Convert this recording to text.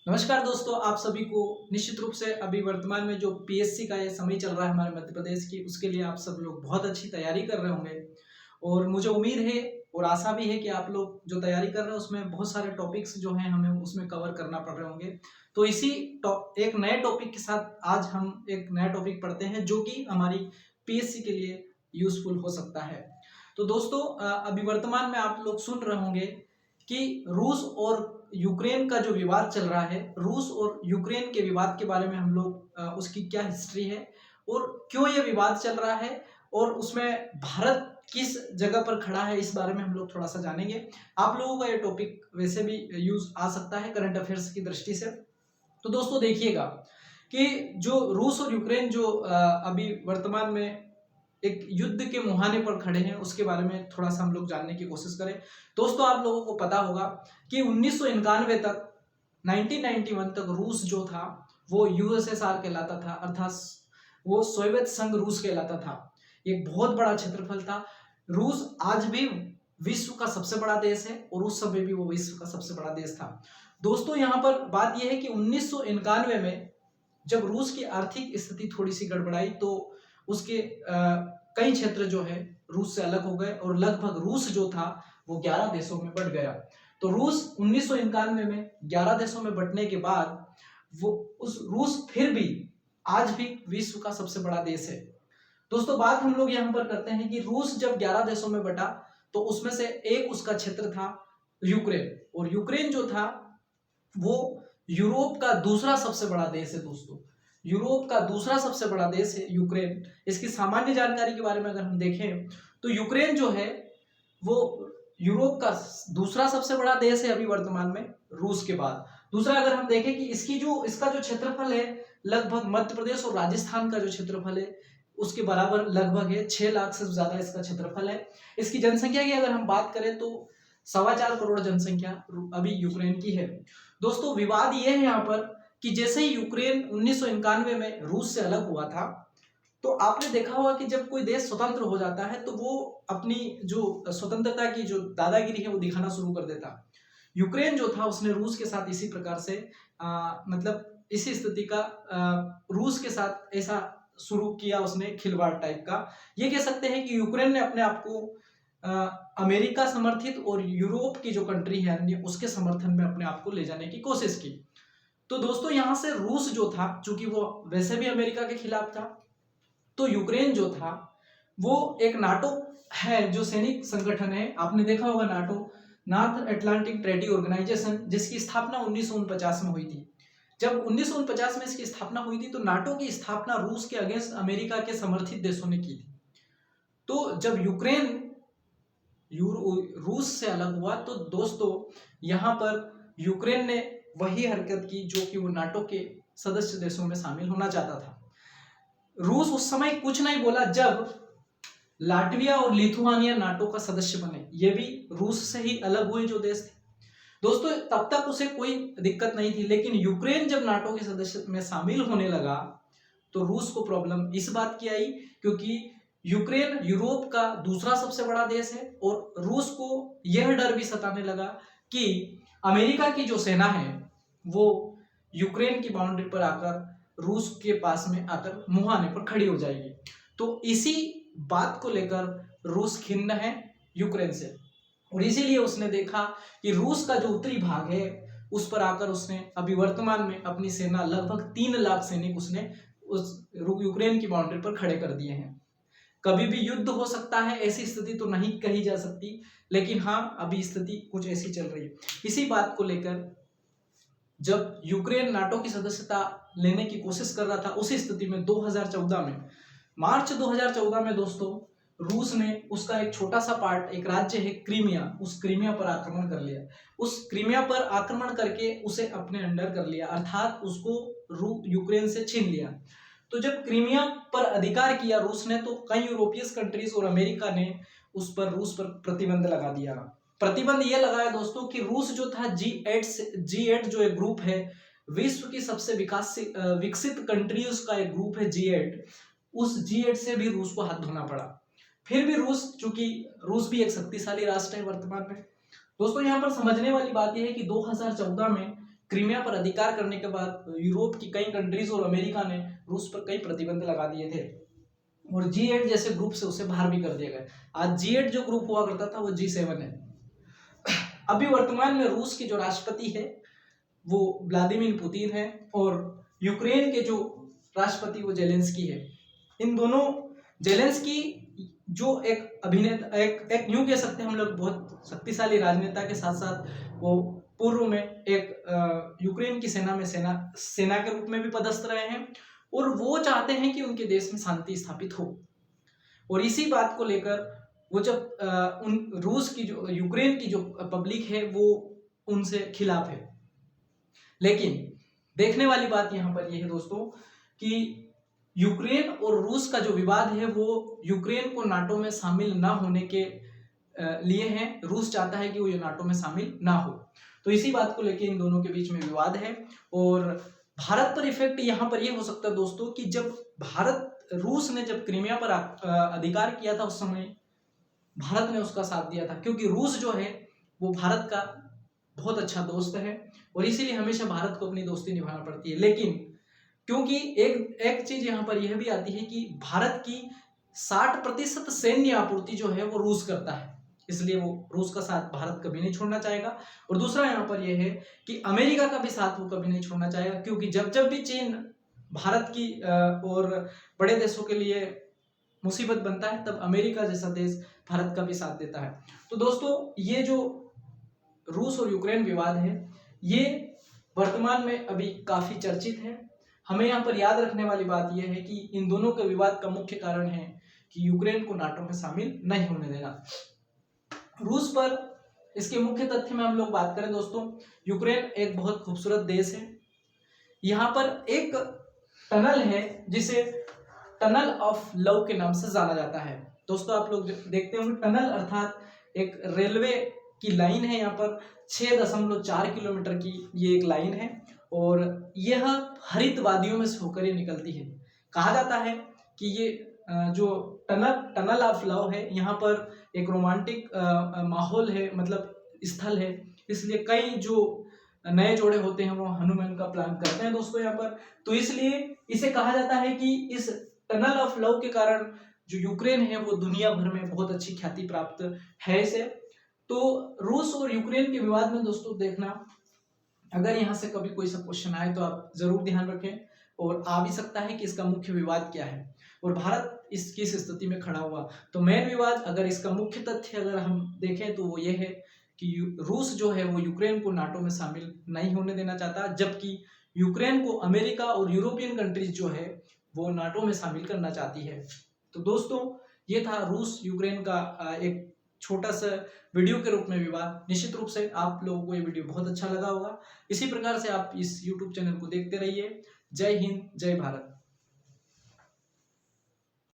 नमस्कार दोस्तों, आप सभी को निश्चित रूप से अभी वर्तमान में जो पीएससी का ये समय चल रहा है हमारे मध्य प्रदेश की, उसके लिए आप सब लोग बहुत अच्छी तैयारी कर रहे होंगे। और मुझे उम्मीद है और आशा भी है कि आप लोग जो तैयारी कर रहे हैं उसमें बहुत सारे टॉपिक्स जो हैं हमें उसमें कवर करना पड़ रहे होंगे। तो इसी एक नए टॉपिक के साथ आज हम एक नया टॉपिक पढ़ते हैं जो कि हमारी पीएससी के लिए यूजफुल हो सकता है। तो दोस्तों, अभी वर्तमान में आप लोग सुन रहे होंगे कि रूस और यूक्रेन का जो विवाद चल रहा है, रूस और यूक्रेन के विवाद के बारे में हम लोग उसकी क्या हिस्ट्री है और क्यों ये विवाद चल रहा है और उसमें भारत किस जगह पर खड़ा है, इस बारे में हम लोग थोड़ा सा जानेंगे। आप लोगों का ये टॉपिक वैसे भी यूज आ सकता है करंट अफेयर्स की दृष्टि से। तो दोस्तों देखिएगा कि जो रूस और यूक्रेन जो अभी वर्तमान में एक युद्ध के मुहाने पर खड़े हैं, उसके बारे में थोड़ा सा हम लोग जानने की कोशिश करें। दोस्तों, आप लोगों को पता होगा कि 1991 तक 1991 तक रूस जो था वो यूएसएसआर कहलाता था, अर्थात वो सोवियत संघ रूस कहलाता था। एक बहुत बड़ा क्षेत्रफल था। रूस आज भी विश्व का सबसे बड़ा देश है और उस समय भी वो विश्व का सबसे बड़ा देश था। दोस्तों, यहाँ पर बात यह है कि 1991 में जब रूस की आर्थिक स्थिति थोड़ी सी गड़बड़ाई तो उसके कई क्षेत्र जो है रूस से अलग हो गए और लगभग रूस जो था वो 11 देशों में बंट गया। तो रूस 1991 में 11 देशों में बंटने के बाद वो उस रूस फिर भी आज भी विश्व का सबसे बड़ा देश है। दोस्तों, बात हम लोग यहाँ पर करते हैं कि रूस जब 11 देशों में बटा तो उसमें से एक उसका क्षेत्र था यूक्रेन, और यूक्रेन जो था वो यूरोप का दूसरा सबसे बड़ा देश है। दोस्तों, यूरोप का दूसरा सबसे बड़ा देश है यूक्रेन। इसकी सामान्य जानकारी के बारे में अगर हम देखें तो यूक्रेन जो है वो यूरोप का दूसरा सबसे बड़ा देश है अभी वर्तमान में, रूस के बाद। दूसरा, अगर हम देखें कि इसका जो क्षेत्रफल है लगभग मध्य प्रदेश और राजस्थान का जो क्षेत्रफल है उसके बराबर लगभग है। 6 लाख से ज्यादा इसका क्षेत्रफल है। इसकी जनसंख्या की अगर हम बात करें तो 4.25 करोड़ जनसंख्या अभी यूक्रेन की है। दोस्तों, विवाद यह है यहाँ पर कि जैसे ही यूक्रेन 1991 में रूस से अलग हुआ था तो आपने देखा होगा कि जब कोई देश स्वतंत्र हो जाता है तो वो अपनी जो स्वतंत्रता की जो दादागिरी है वो दिखाना शुरू कर देता। यूक्रेन जो था उसने रूस के साथ इसी प्रकार से मतलब इसी स्थिति का रूस के साथ ऐसा शुरू किया उसने, खिलवाड़ टाइप का। ये कह सकते हैं कि यूक्रेन ने अपने आप को अमेरिका समर्थित और यूरोप की जो कंट्री है अन्य उसके समर्थन में अपने आप को ले जाने की कोशिश की। तो दोस्तों, यहां से रूस जो था, चूंकि वो वैसे भी अमेरिका के खिलाफ था, तो यूक्रेन जो था वो एक नाटो है जो सैनिक संगठन है। आपने देखा होगा NATO, North Atlantic Treaty Organization, जिसकी स्थापना 1949 में हुई थी। जब 1949 में इसकी स्थापना हुई थी तो नाटो की स्थापना रूस के अगेंस्ट अमेरिका के समर्थित देशों ने की थी। तो जब यूक्रेन रूस से अलग हुआ तो दोस्तों यहां पर यूक्रेन ने वही हरकत की जो कि वो नाटो के सदस्य देशों में शामिल होना चाहता था। रूस उस समय कुछ नहीं बोला जब लाटविया और लिथुआनिया नाटो का सदस्य बने। ये भी रूस से ही अलग हुए जो देश थे। दोस्तों, तब तक उसे कोई दिक्कत नहीं थी, लेकिन यूक्रेन जब नाटो के सदस्य में शामिल होने लगा तो रूस को प्रॉब्लम इस बात की आई क्योंकि यूक्रेन यूरोप का दूसरा सबसे बड़ा देश है और रूस को यह डर भी सताने लगा कि अमेरिका की जो सेना है वो यूक्रेन की बाउंड्री पर आकर रूस के पास में आकर मुहाने पर खड़ी हो जाएगी। तो इसी बात को लेकर रूस खिन्न है यूक्रेन से, और इसीलिए उसने देखा कि रूस का जो उत्तरी भाग है उस पर आकर उसने अभी वर्तमान में अपनी सेना लगभग 3 लाख सैनिक उसने उस यूक्रेन की बाउंड्री पर खड़े कर दिए हैं। कभी भी युद्ध हो सकता है, ऐसी स्थिति तो नहीं कही जा सकती, लेकिन हाँ अभी स्थिति कुछ ऐसी चल रही है। इसी बात को लेकर जब यूक्रेन नाटो की सदस्यता लेने की कोशिश कर रहा था, उसी स्थिति में 2014 में, मार्च 2014 में दोस्तों, रूस ने उसका एक छोटा सा पार्ट, एक राज्य है क्रीमिया, उस क्रीमिया पर आक्रमण कर लिया। उस क्रीमिया पर आक्रमण करके उसे अपने अंडर कर लिया, अर्थात उसको यूक्रेन से छीन लिया। तो जब क्रीमिया पर अधिकार किया रूस ने तो कई यूरोपियन कंट्रीज और अमेरिका ने रूस पर प्रतिबंध लगा दिया। प्रतिबंध यह लगाया दोस्तों कि रूस जो था G8 जो एक ग्रुप है, विश्व की सबसे विकसित कंट्रीज का एक ग्रुप है G8, उस G8 से भी रूस को हाथ धोना पड़ा। फिर भी रूस, चूंकि रूस भी एक शक्तिशाली राष्ट्र है वर्तमान में। दोस्तों, यहाँ पर समझने वाली बात यह है कि 2014 में क्रीमिया पर अधिकार करने के बाद यूरोप की कई कंट्रीज और अमेरिका ने रूस पर कई प्रतिबंध लगा दिए थे और G8 जैसे ग्रुप से उसे बाहर भी कर दिया गया। आज G8 जो ग्रुप हुआ करता था वो G7 है। अभी वर्तमान में रूस के जो राष्ट्रपति है वो व्लादिमीर पुतिन है और यूक्रेन के जो राष्ट्रपति वो जेलेंस्की है। इन दोनों जेलेंस्की जो एक अभिनेता एक यूं कह सकते हैं हम लोग बहुत शक्तिशाली राजनेता के साथ साथ वो पूर्व में एक यूक्रेन की सेना में सेना के रूप में भी पदस्थ रहे हैं और वो चाहते हैं कि उनके देश में शांति स्थापित हो। और इसी बात को लेकर वो जब उन रूस की जो यूक्रेन की जो पब्लिक है वो उनसे खिलाफ है। लेकिन देखने वाली बात यहाँ पर यह है दोस्तों कि यूक्रेन और रूस का जो विवाद है वो यूक्रेन को नाटो में शामिल ना होने के लिए है। रूस चाहता है कि वो ये नाटो में शामिल ना हो, तो इसी बात को लेकर इन दोनों के बीच में विवाद है। और भारत पर इफेक्ट यहाँ पर ये हो सकता है दोस्तों कि जब रूस ने जब क्रीमिया पर अधिकार किया था उस समय भारत ने उसका साथ दिया था, क्योंकि रूस जो है वो भारत का बहुत अच्छा दोस्त है और इसीलिए हमेशा भारत को अपनी दोस्ती निभाना पड़ती है। लेकिन क्योंकि एक चीज यहाँ पर यह भी आती है कि भारत की 60% सैन्य आपूर्ति जो है वो रूस करता है, इसलिए वो रूस का साथ भारत कभी नहीं छोड़ना चाहेगा। और दूसरा यहाँ पर यह है कि अमेरिका का भी साथ वो कभी नहीं छोड़ना चाहेगा, क्योंकि जब भी चीन भारत की और बड़े देशों के लिए मुसीबत बनता है तब अमेरिका जैसा देश भारत का भी साथ देता है। तो दोस्तों ये जो रूस और यूक्रेन विवाद है ये वर्तमान में अभी काफी चर्चित है। हमें यहाँ पर याद रखने वाली बात यह है कि इन दोनों के विवाद का मुख्य कारण है कि यूक्रेन को नाटो में शामिल नहीं होने देना। रूस पर इसके मुख्य तथ्य में हम लोग बात करें दोस्तों, यूक्रेन एक बहुत खूबसूरत देश है। यहाँ पर एक टनल है जिसे टनल ऑफ लव के नाम से जाना जाता है। दोस्तों आप लोग देखते होंगे टनल अर्थात एक रेलवे की लाइन है। यहाँ पर 6.4 किलोमीटर की ये एक लाइन है और यह हरित वादियों में से होकर ये निकलती है। कहा जाता है कि ये जो टनल ऑफ लव है यहाँ पर एक रोमांटिक माहौल है, मतलब स्थल है, इसलिए कई जो नए जोड़े होते हैं वो हनीमून का प्लान करते हैं दोस्तों यहाँ पर। तो इसलिए इसे कहा जाता है कि इस टनल ऑफ लव के कारण जो यूक्रेन है वो दुनिया भर में बहुत अच्छी ख्याति प्राप्त है इसे। तो रूस और यूक्रेन के विवाद में दोस्तों देखना, अगर यहाँ से कभी कोई सा क्वेश्चन आए तो आप जरूर ध्यान रखें और आ भी सकता है कि इसका मुख्य विवाद क्या है और भारत इस किस स्थिति में खड़ा हुआ। तो मेन विवाद अगर इसका मुख्य तथ्य अगर हम देखें तो वो ये है कि रूस जो है वो यूक्रेन को नाटो में शामिल नहीं होने देना चाहता, जबकि यूक्रेन को अमेरिका और यूरोपियन कंट्रीज जो है वो नाटो में शामिल करना चाहती है। तो दोस्तों ये था रूस यूक्रेन का एक छोटा सा वीडियो के रूप में विवाद। निश्चित रूप से आप लोगों को ये वीडियो बहुत अच्छा लगा होगा। इसी प्रकार से आप इस YouTube चैनल को देखते रहिए। जय हिंद, जय भारत।